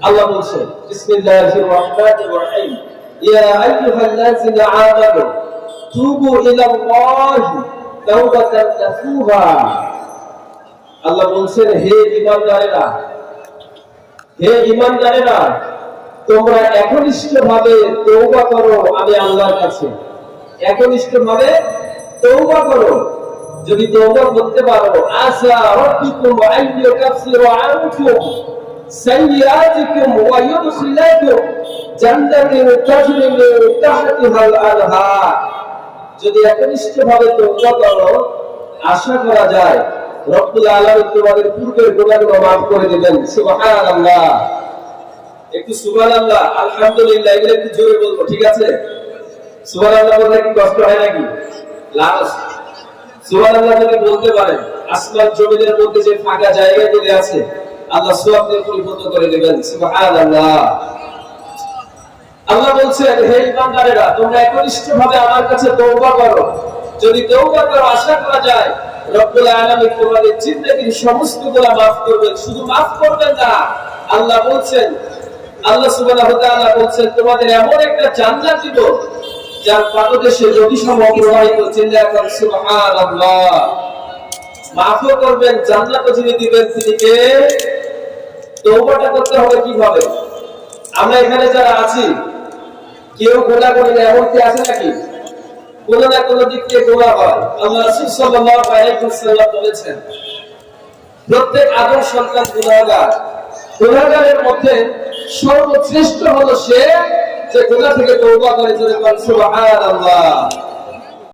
আল্লাহ বলছেন বিসমিল্লাহির রহমানির রহিম ইয়া আইয়ুহাল্লাযিনা আমানু তুবু ইলাল্লাহি তাওবাতান নাসুহা। আল্লাহ বলছেন হে ঈমানদারেরা তোমরা একনিষ্ঠভাবে তওবা করো আমি আল্লাহর কাছে। একনিষ্ঠভাবে তওবা করো। যদি তওবা করতে পারো আসা রাব্বিকুম আইয়ুকাফিরু আনকুম সাইয়্যাতিকুম ওয়া ইউদখিলাকুম জান্নাতিন তাজরি মিন তাহতিহাল আনহার। যদি একনিষ্ঠভাবে তওবা করো আশা করা যায় রব্বুল আলামিন তোমাদের পূর্বের গুনাহগুলো মাফ করে দিবেন। সুবহানাল্লাহ। একটু সুবহানাল্লাহ আলহামদুলিল্লাহ এগুলো একটু জোরে বলবো, ঠিক আছে? সুবহানাল্লাহ বলতে কি কষ্ট হয় নাকি? লাশ সুবহানাল্লাহ যদি বলতে পারেন আসমান জমিনের মধ্যে যে ফাঁকা জায়গাগুলো আছে আল্লাহ সওয়াব দিয়ে পরিপূর্ণ করে দিবেন। সুবহানাল্লাহ। আল্লাহ বলছেন হে ঈমানদারেরা তোমরা একনিষ্ঠভাবে আমার কাছে তওবা করো। যদি তওবা করো আশা করা যায় রব্বুল আলামিন তোমাদের জিন্দেগীর সমস্ত গুনাহ maaf করবেন। শুধু maaf করবেন না, আল্লাহ বলছেন, আল্লাহ সুবহানাহু ওয়া তাআলা বলছেন তোমাদের এমন একটা জান্নাত দিব যার পাদদেশে নদীসমূহ প্রবাহিত। চিল্লায়া বলেন সুবহানাল্লাহ। maaf করবেন, জান্নাতও যিনি দিবেন তিনি কে? তওবাটা করতে হবে কিভাবে? আমরা এখানে যারা আছি কেউ গুনাহ করি না এমন কি আছে নাকি? কোন না কোন দিক থেকে গুনাহ হয়। আল্লাহ রাসূল সাল্লাল্লাহু আলাইহি ওয়াসাল্লাম বলেছেন প্রত্যেক আদম সন্তান গুনাহগার। গুনাহগারের মধ্যে সর্বশ্রেষ্ঠ হলো সে যে গুনাহ থেকে তওবা করে। জোরে বলেন সুবহানাল্লাহ।